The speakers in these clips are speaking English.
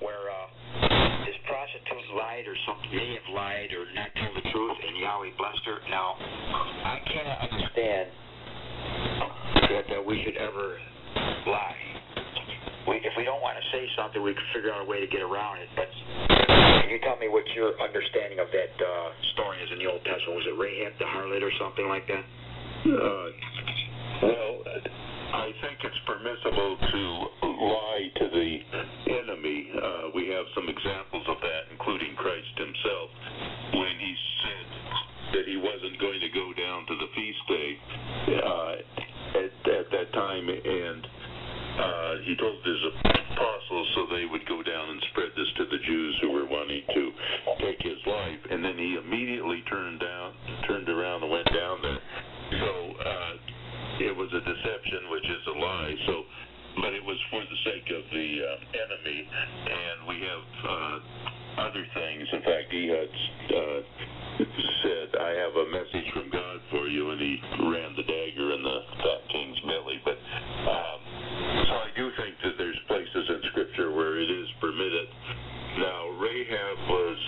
where his prostitute lied or something, may have lied or not told the truth, and Yahweh blessed her. Now, I cannot understand that we should ever lie. If we don't want to say something, we can figure out a way to get around it. But can you tell me what your understanding of that story is in the Old Testament? Was it Rahab the harlot or something like that? Well, I think it's permissible to lie to the enemy. We have some examples of that, including Christ himself, when he said that he wasn't going to go down to the feast day at that time, and he told his apostles so they would go down and spread this to the Jews who were wanting to take his life, and then he immediately turned around and went down there. So it was a deception, which is a lie. So, but it was for the sake of the enemy, and we have other things. In fact, Ehud said, "I have a message from God for you," and he ran the dagger in the fat king's belly. But so I do think that there's places in Scripture where it is permitted. Now, Rahab was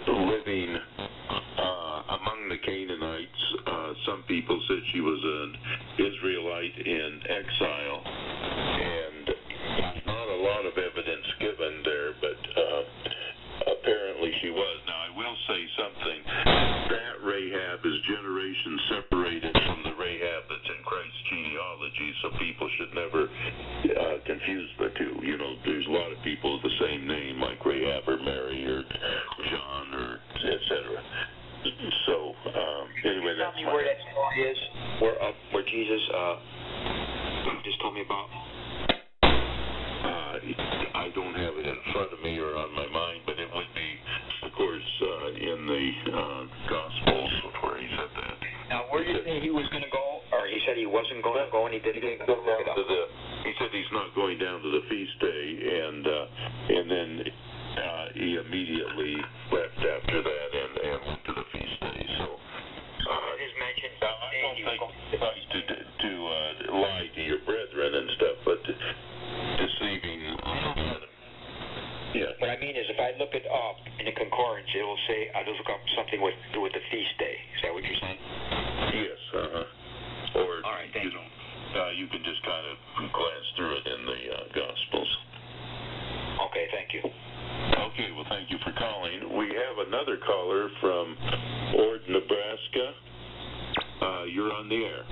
living among the Canaanites. Some people said she was an Israelite in exile, and not a lot of evidence given there, but apparently she was. Now, I will say something. That Rahab is generations separated from the Rahab that's in Christ's genealogy, so people should never confuse the two. You know, there's a lot of people with the same name, like Rahab or Mary or John or etc. So, anyway, that's tell me where that story is, where Jesus, you just told me about. I don't have it in front of me or on my mind, but it would be, of course, in the Gospels where he said that. Now, where do you think he was going to go? Or he said he wasn't going to go, and he didn't go down to the. He said he's not going down to the feast day, and then he immediately left after that and went to the feast day. So his mention. I don't think to lie to your brethren and stuff, but deceiving. Yeah. What I mean is, if I look it up in the concordance, it will say I just look up something with the feast day. Is that what you're saying? Yes. Or all right, thank you. You can just kind of glance through it in the Gospels. Okay, thank you. Okay, well, thank you for calling. We have another caller from Ord, Nebraska. You're on the air.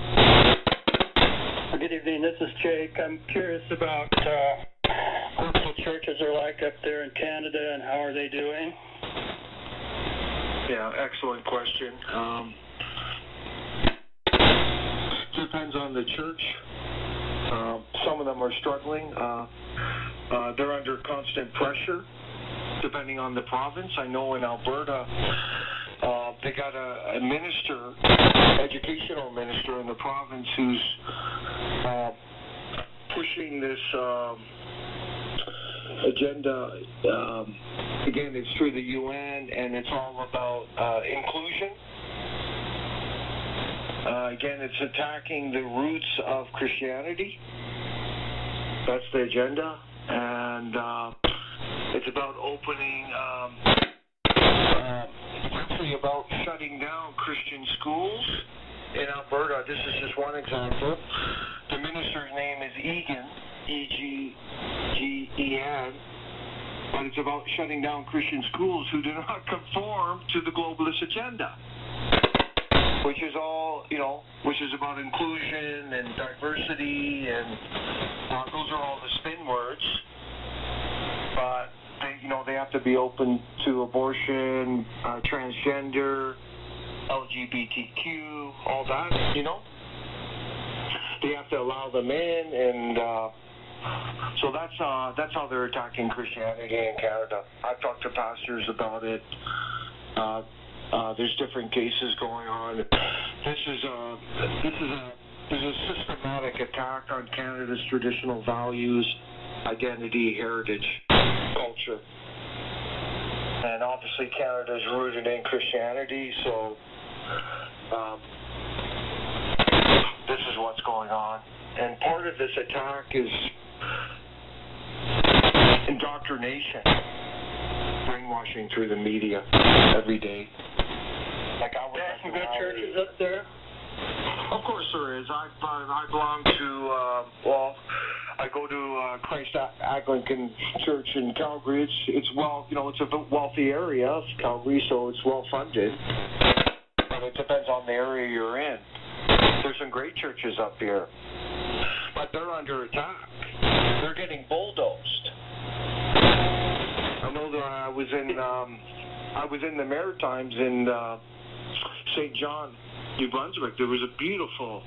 Good evening, this is Jake. I'm curious about what the churches are like up there in Canada and how are they doing? Yeah, excellent question. Depends on the church. Some of them are struggling. They're under constant pressure, depending on the province. I know in Alberta, they got a minister, educational minister in the province who's pushing this agenda. Again, it's through the UN, and it's all about inclusion. Again, it's attacking the roots of Christianity. That's the agenda. And it's about opening, actually about shutting down Christian schools in Alberta. This is just one example. The minister's name is Egan, E-G-G-E-N. But it's about shutting down Christian schools who do not conform to the globalist agenda. Which is all, which is about inclusion and diversity, and those are all the spin words. But they have to be open to abortion, transgender, LGBTQ, all that. They have to allow them in, and so that's how they're attacking Christianity in Canada. I've talked to pastors about it. There's different cases going on. This is a systematic attack on Canada's traditional values, identity, heritage, culture. And obviously Canada is rooted in Christianity, so this is what's going on. And part of this attack is indoctrination, brainwashing through the media every day. Like I was There are some good churches up there. Of course there is. I belong to, I go to Christ Anglican Church in Calgary. It's it's a wealthy area of Calgary, so it's well funded. But it depends on the area you're in. There's some great churches up here, but they're under attack. They're getting bulldozed. I know that I was in the Maritimes in St. John, New Brunswick. There was a beautiful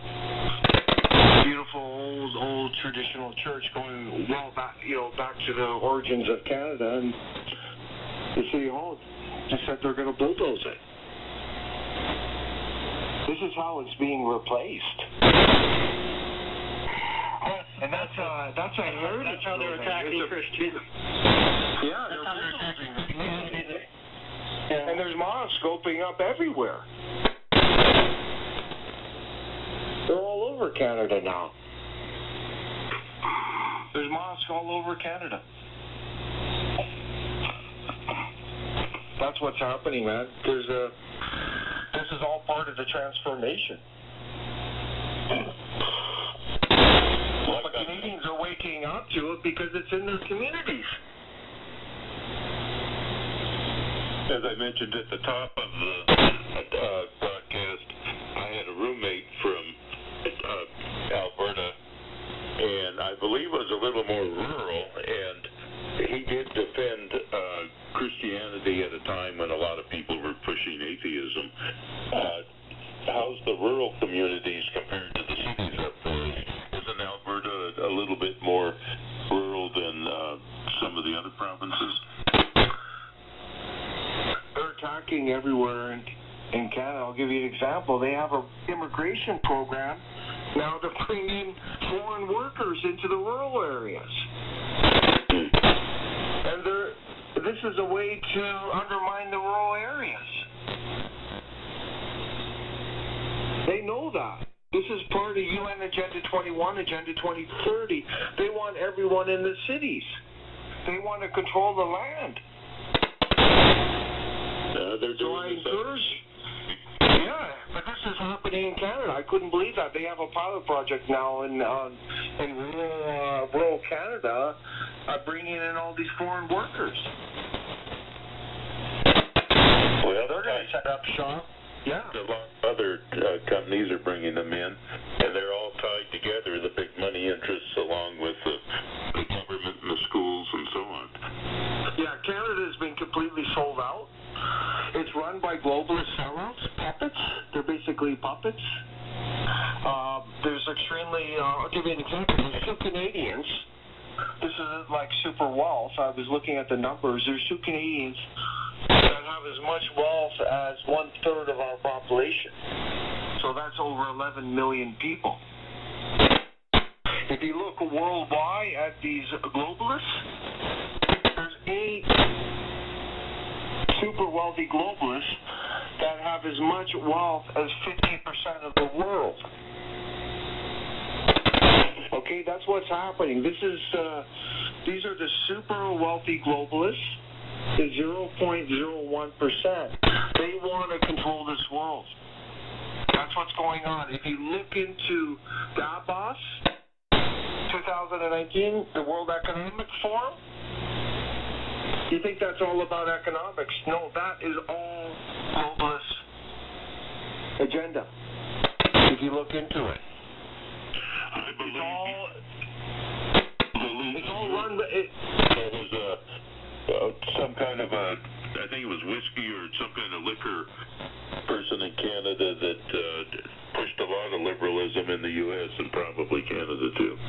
old traditional church going well back, back to the origins of Canada, and the City Hall just said they're going to bulldoze it. This is how it's being replaced. And that's a heritage. That's how they're attacking Christians. Yeah, they're attacking the community. And there's mosques scoping up everywhere. They're all over Canada now. There's mosques all over Canada. That's what's happening, man. This is all part of the transformation. But Canadians are waking up to it because it's in their communities. As I mentioned at the top of the broadcast, I had a roommate from Alberta, and I believe was a little more rural, and he did defend Christianity at a time when a lot of people were pushing atheism. How's the rural communities compared to the cities up there? Isn't Alberta a little bit more rural than some of the other provinces? They're attacking everywhere in Canada. I'll give you an example. They have an immigration program now to bring in foreign workers into the rural areas. And this is a way to undermine the rural areas. They know that. This is part of UN Agenda 21, Agenda 2030. They want everyone in the cities. They want to control the land. They're So I doing encourage. Yeah, but this is happening in Canada. I couldn't believe that. They have a pilot project now in rural Canada, bringing in all these foreign workers. Well, They're going to set up shop. Yeah. A lot of other companies are bringing them in, and they're all tied together, the big money interests along with the government and the schools and so on. Yeah, Canada has been completely sold out. It's run by globalist sellouts, puppets. They're basically puppets. There's I'll give you an example. There's two Canadians. This is like super wealth. I was looking at the numbers. There's two Canadians that have as much wealth as 1/3 of our population. So that's over 11 million people. If you look worldwide at these globalists, there's 8 super wealthy globalists that have as much wealth as 50% of the world. Okay, that's what's happening. These are the super wealthy globalists, the 0.01%. They want to control this world. That's what's going on. If you look into Davos, 2019, the World Economic Forum, you think that's all about economics? No, that is all globalist agenda. If you look into it, it's all run. There was some kind of I think it was whiskey or some kind of liquor person in Canada that pushed a lot of liberalism in the U.S. and probably Canada too.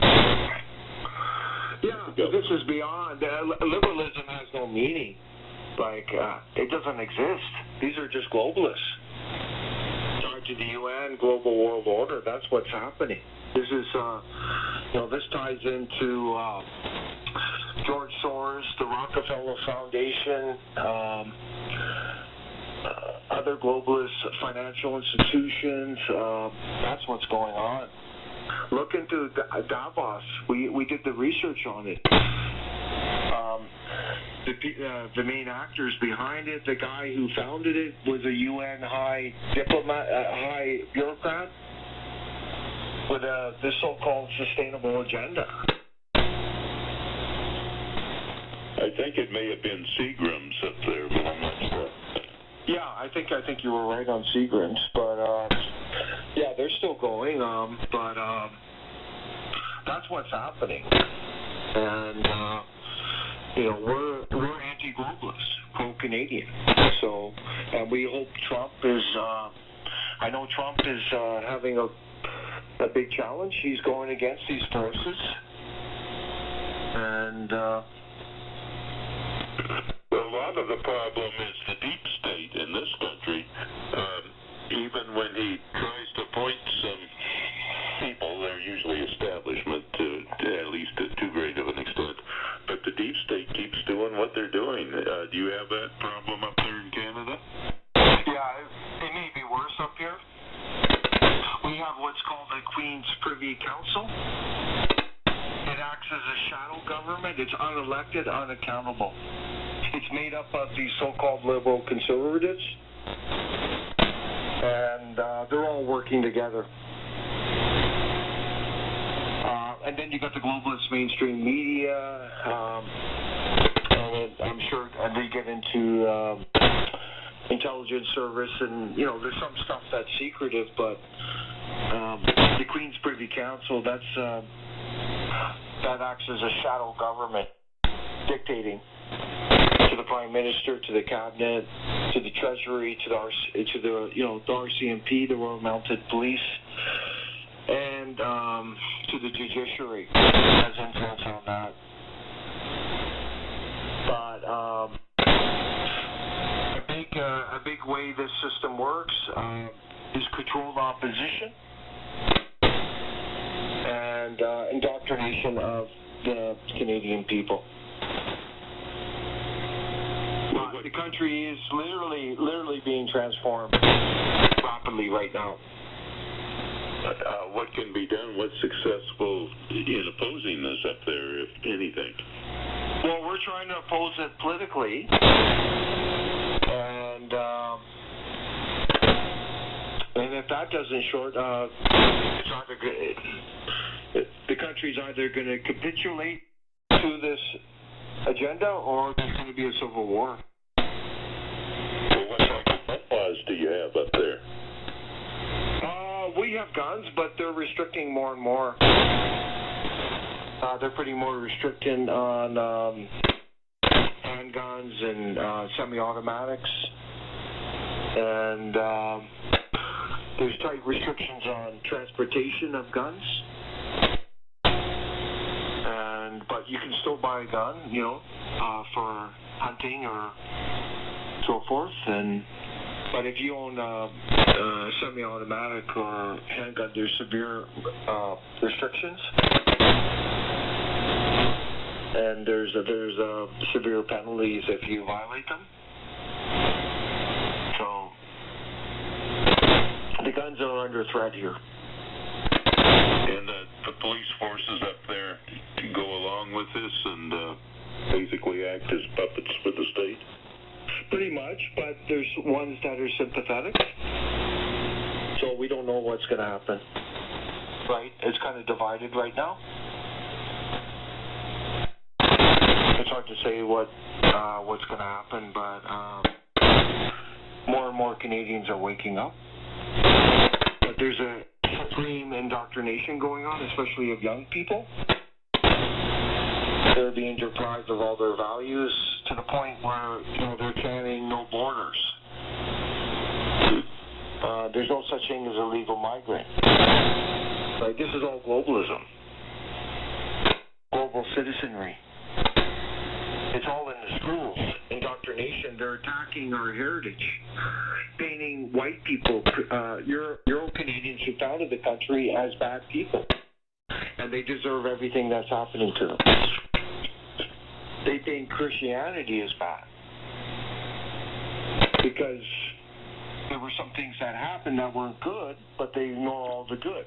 Yeah, this is beyond. Liberalism has no meaning. It doesn't exist. These are just globalists. Tied to the UN, global world order. That's what's happening. This is, this ties into George Soros, the Rockefeller Foundation, other globalist financial institutions. That's what's going on. Look into Davos. We did the research on it. the main actors behind it. The guy who founded it was a UN high bureaucrat with this so-called sustainable agenda. I think it may have been Seagram's up there, but I'm not sure. Yeah, I think you were right on Seagram's, but yeah, they're still going. But that's what's happening, and we're anti-globalist, pro-Canadian. So, and we hope Trump is. I know Trump is having a big challenge. He's going against these forces, and. A lot of the problem is the deep state in this country. Even when he tries to appoint some people, they're usually establishment to at least to too great of an extent. But the deep state keeps doing what they're doing. Do you have that problem up there in Canada? Yeah, it may be worse up here. We have what's called the Queen's Privy Council. It acts as a shadow government. It's unelected, unaccountable. It's made up of these so-called liberal conservatives, and they're all working together. And then you got the globalist mainstream media, and I'm sure they get into intelligence service, and there's some stuff that's secretive, but the Queen's Privy Council, that acts as a shadow government, dictating to the Prime Minister, to the Cabinet, to the Treasury, to the RCMP, the Royal Mounted Police, and to the Judiciary. It has influence on that. But a big way this system works is controlled opposition and indoctrination of the Canadian people. The country is literally being transformed rapidly right now. What can be done? What's successful in opposing this up there, if anything? Well, we're trying to oppose it politically, and if that doesn't short, it's either the country's either going to capitulate to this agenda, or there's going to be a civil war. Well, what type of gun laws do you have up there? We have guns, but they're restricting more and more. They're pretty more restricting on handguns and semi-automatics, and there's tight restrictions on transportation of guns. But you can still buy a gun, for hunting or so forth. But if you own a semi-automatic or handgun, there's severe restrictions, and there's severe penalties if you violate them. So the guns are under threat here. And the police forces up there to go along with this and basically act as puppets for the state? Pretty much, but there's ones that are sympathetic. So we don't know what's going to happen. Right? It's kind of divided right now. It's hard to say what's going to happen, but more and more Canadians are waking up. But there's a supreme indoctrination going on, especially of young people. They're being deprived of all their values to the point where they're chanting no borders. There's no such thing as a legal migrant. Like, this is all globalism, global citizenry. It's all in the schools. Indoctrination. They're attacking our heritage, painting white people, Euro-Canadians who founded the country, as bad people, and they deserve everything that's happening to them. They think Christianity is bad because there were some things that happened that weren't good, but they ignore all the good.